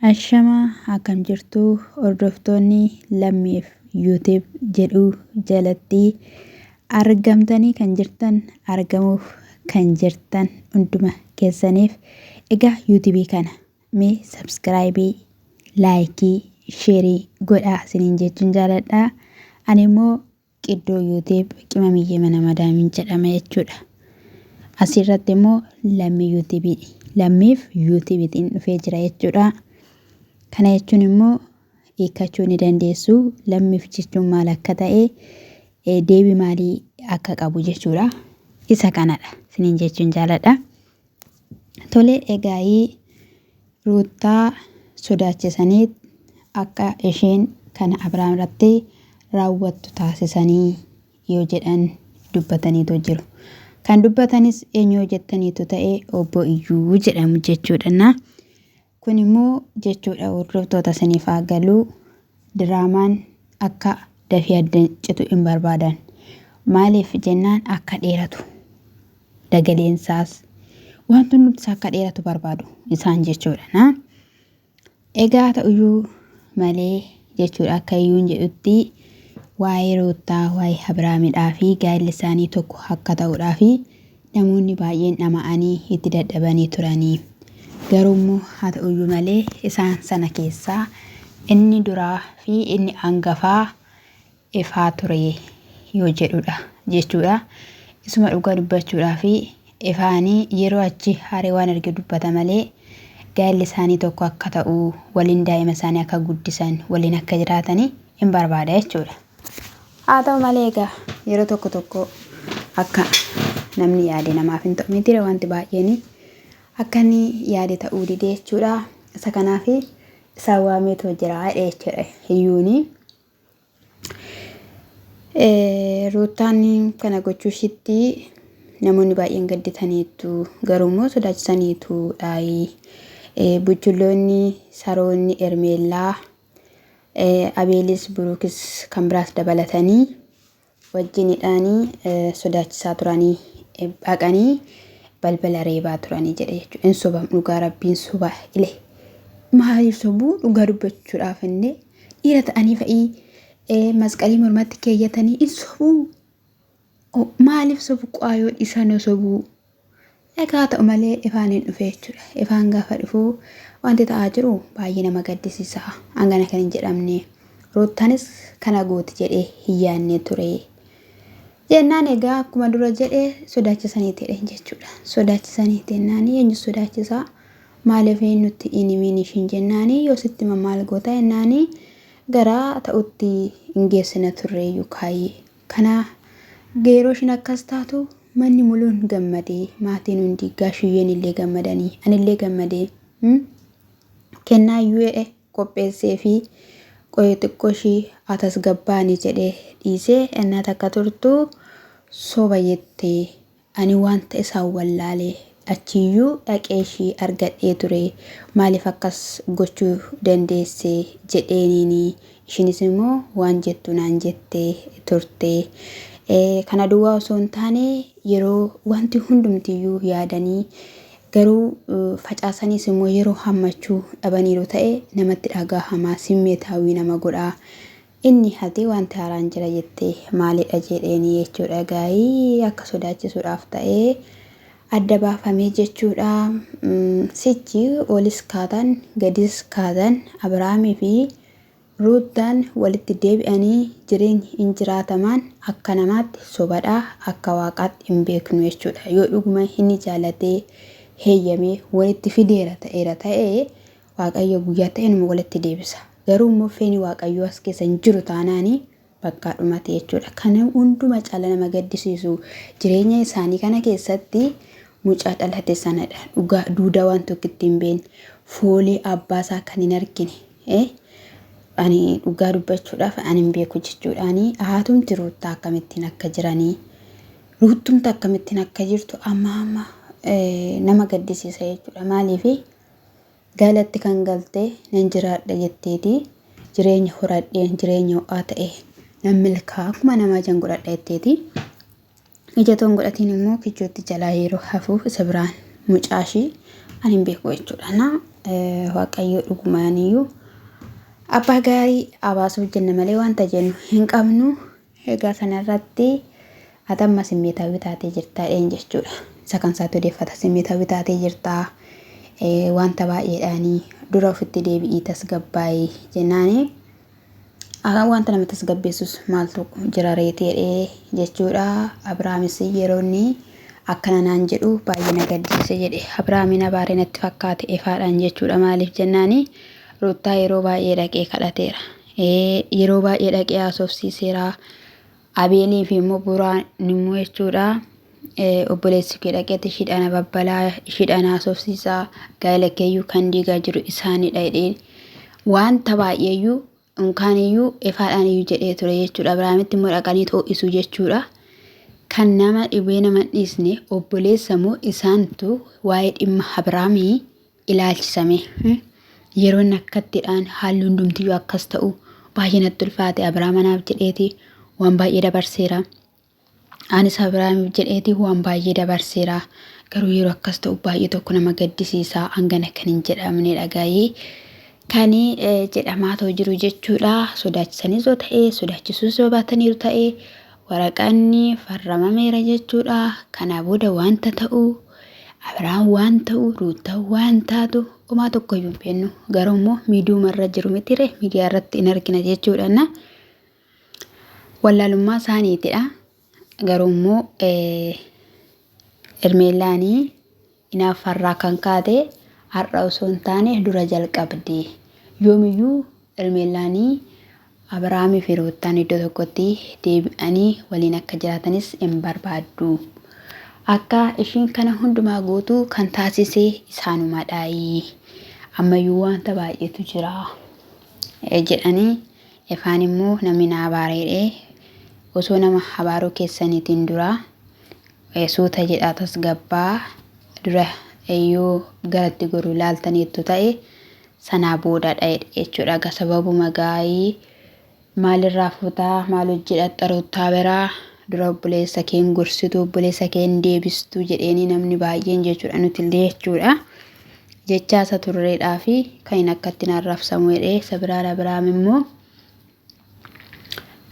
Ashama akkam jirtu hordoftoonni lammiif YouTube jedhu jalatti argamtanii kan jirtan argamuuf kan jirtan hunduma keessaniif egaa YouTube kana mee subscribe like share godhaa isiniin jechuun jaaladha. Ani immoo qiddoo YouTube qimamiyyee mana madaamin jedhama jechuudha. Asirratti immoo lammiif YouTubetiin dhufee jira jechuudha. Kana jechuun immoo hiikkachuu ni dandeessu. Lammiif jechuun maal akka ta'e deebii maalii akka qabu jechuudha. Isa kanadha isiniin jechuun jaaladha. Tole egaa Ruutaa sodaachisanii akka isheen kana Abrahaam irratti raawwattu taasisanii yoo jedhan dubbataniitu jiru. Kan dubbatanis eenyu jettaniitu ta'e obbo Iyyuu jedhamu jechuudha. Kun immoo jechuudha hordoftoota isiniif haa galu diraamaan akka dafii adda citu hin barbaadan. Maaliif jennaan akka dheeratu dagaleensaas wanti nuti akka dheeratu barbaadu isaan jechuudha. Egaa ta'uyyuu malee jechuudha akka Iyyuun jedhutti waa'ee Ruutaa waa'ee Abrahaamidhaa fi gaa'elli isaanii tokko akka ta'uudhaa fi namoonni baay'een dhama'anii itti dadhabanii turanii. Garuu haa ta'uyyuu malee isaan sana keessaa inni duraa fi inni hangafaa ifaa ture yoo jedhudha jechuudha. Isuma dhugaa dubbachuudhaa fi ifaanii yeroo achi haree waan arge dubbata malee gaa'elli isaanii tokko akka ta'u waliin daa'ima isaanii akka guddisan waliin akka jiraatanii hin barbaada jechuudha. Haa ta'u malee egaa yeroo tokko akka namni yaade namaaf hin ta'u miti wanti baay'een akka inni yaade ta'uu didee jechuudha. Isa kanaaf isaan waameetu jira jechuudha Iyyuuni. Ruutaan kana gochuu ishiitti namoonni baay'een gadditaniitu garuu immoo sodaachisaniitu buchulloonni saroonni Ermeellaa Abeelis Buruukis kan biraas dabalatanii wajjinidhaanii sodaachisaa turanii dhaqanii balbala reebaa turanii jedhe jechuudha. In soba dhugaa rabbiin soba ile maaliif sobuu dhugaa dubbachuudhaaf inni dhiira ta'anii fa'ii masqalii mormatti keeyyatanii in sobuu maaliif sobu qaayoo isaan sobuu. Egaa ta'u malee ifaan hin dhufe jechuudha. Ifaan gaafa dhufu wanti ta'aa jiru baay'ee nama gaddisiisa. Hangana kan hin jedhamne Ruutaanis kana gooti jedhee hin yaadne ture. Jennaan egaa akkuma dura jedhee sodaachisaniiti jechuudha. Sodaachisaniiti jennaan eenyu sodaachisaa maaliif nutti inni ishiin jennaan yoo sitti maal goota jennaan garaa ta'utti hin geessina turre yookaan kana geeroo ishiin akkas taatu manni muluun gammadee maatiin hundi gaashiyyeen illee gammadanii anillee gammadee kennaa iyyuu qopheessee fi qoyoo xiqqoo ishii atas gabbaanii jedhee dhiisee innaa takka turtu soba jettee ani wanta isaan wallaalee achiyyuu dhaqee ishii argadhee ture maaliif akkas gochuu dandeesse jedheeniini ishinis immoo waan jettu naan jettee turte. Kana duwwaa osoo hin taane yeroo wanti hundumtiyyuu yaadanii garuu facaasaniis immoo yeroo hammachuu dhabaniiru ta'e namatti dhagahamaa simmeetaawii nama godhaa. Inni hati wanti haaraan jira jettee maalidha jedheeni jechuudha. Gaa'ii akka sodaachisuudhaaf ta'ee adda baafamee jechuudha. Sichi olis kaatan gadis kaatan Abrahaamii fi Ruutaan walitti deebi'anii jireenyi hin jiraatamaan akka namaatti sobadhaa akka waaqaatti hin beeknu jechuudha. Yoo dhuguma inni jaalatee heeyyamee walitti fideera ta'ee waaqayyo guyyaa ta'e numa walitti deebisa. Garuu immoo feeni waaqayyoo as keessa hin jiru taanaanii bakka dhumate jechuudha. Kana hunduma caala nama gaddisiisu jireenya isaanii kana keessatti mucaa dhalate sanadha. Dhugaa duudaa waan tokko ittiin beekne foolii abbaasaa kan hin argine. Ani dhugaa dubbachuudhaaf ani hin beeku jechuudhaani haatumti Ruutaa akkamittiin akka jiranii Ruutumti akkamittiin akka jirtu amma nama gaddisiisa jechuudha. Maaliif galatti kan galtee nan jiraadha jetteeti jireenya horadheen jireenya ho'aa ta'e nan milkaa akkuma namaa jan godhadha jetteeti. Ija toon godhatiin immoo kichootti jalaa yeroo hafuuf isa biraan mucaashii ani hin beeku jechuudha. waaqayyo dhugumaaniyyuu abbaa gaarii abaasuuf jenna malee wanta jennu hin qabnu. Egaa sanarratti atamma simmeetaawwi taatee jirtaa jechuudha. Isa kan isaatti odeeffata simmeetaawwi taatee jirtaa wanta baay'eedhaanii dura ofitti deebi'ii tasgabbaa'ii jennaani. Wanta nama tasgabbeessus maaltu jira reetii jechuudha. Abrahaamis yeroo inni akkana naan jedhu baay'ee na gaddisiise jedhe. Abrahaamin abaaree natti fakkaate ifaadhaan jechuudha. Maaliif jennaani Ruuttaa yeroo baay'ee dhaqee kadhateera. Yeroo baay'ee dhaqee haasofsiiseera. Abeelii fi immoo buraan immoo jechuudha. Obboleessi kee dhaqeetti shidhana babbalaa shidhana haasofsiisaa gaa'ela keeyyuu kan diigaa jiru isaanidha jedheen wanta baay'eeyyuu unkaaniyyuu ifaadhaaniyyuu jedhee ture jechuudha. Abrahaamitti immoo dhaqanii too'isuu jechuudha. Kan nama dhibee nama dhiisne obboleessa moo isaantu waa'ee dhimma Abrahaamii ilaalchisame. Yeroo akkattidhaan haalli hundumtiyyuu akkas ta'u baay'ee natti ulfaate. Abrahaamanaaf jedheeti waan baay'ee dabarseera. Anis Abrahaamiif jedheeti waan baay'ee dabarseera. Garuu yeroo akkas ta'u baay'ee tokko nama gaddisiisaa hangana kan hin jedhamne dhagaayee kan jedhamaa ta'u jiru jechuudha. Sodaachisanis yoo ta'e sodaachisuus yoo baataniiru ta'e waraqaanni farramameera jechuudha. Kana booda wanta ta'u Abrahaam waan ta'u Ruuttaa waan taatu homaa tokko iyyuu hin beeknu. Garuu immoo miidiyaarra jiru mitire miidiyaa irratti hin argina jechuudha. Wallaalummaa isaaniitidha. Garuu immoo Ermeellaanii inaaffarraa kan kaate har'a osoo hin taane dura jalqabde. Yoomiyyuu Ermeellaanii Abrahaamii fi Ruuttaan iddoo tokkotti deebi'anii waliin akka jiraatanis hin barbaaddu. Akka ishiin kana hundumaa gootu kan taasise isaanumadhaayi. Ammayyuu wanta baay'eetu jira jedhanii ifaan immoo namni na abaareedhe osoo nama abaaruu keessaniitiin dura suuta jedhaa tasgabbaa dura eeyyuu garatti goruu laaltaniittu ta'e sanaa boodadha jechuudha. Sababuma gaayii maalirraa fuutaa maal hojjedhatta Ruuttaa biraa dura obboleessa keen gorsitu obboleessa keen deebistu jedheeni namni baay'een jechuudha. Nuti illee jechuudha jechaa isa turreedhaa fi kan akkatti narraabsamu jedhee sabiraan Abrahaam immoo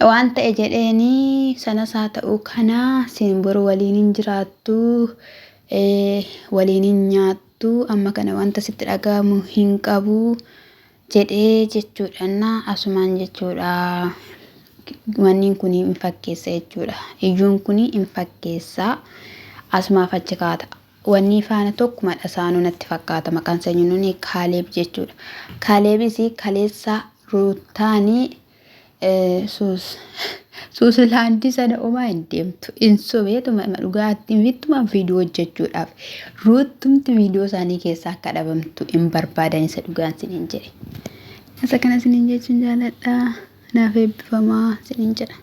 waan ta'e jedheeni sanas haa ta'u kana siin boru waliin hin jiraattu waliin hin nyaattu amma kana wanta sitti dhagahamu hin qabu jedhee jechuudha. Asumaan jechuudha. Wanni kun hin fakkeessa jechuudha. Iyyuun kun hin fakkeessa asumaaf achi kaata. Wanni faana tokkuma dhasaanuu natti fakkaata. Maqaan sanyuun Kaaleeb jechuudha. Kaaleebis kaleessa Ruuttaanii Suusilaandii sana omaa hin deemtu. Insobeetuma dhugaattiin vittuma viidiyoo hojjechuudhaaf Ruuttumti viidiyoo isaanii keessaa akka dhabamtu hin barbaadan isa dhugaan siniin jedhe. Isa kana siniin jechuun jaaladha. Naaf eebbifamaa siniin jedha.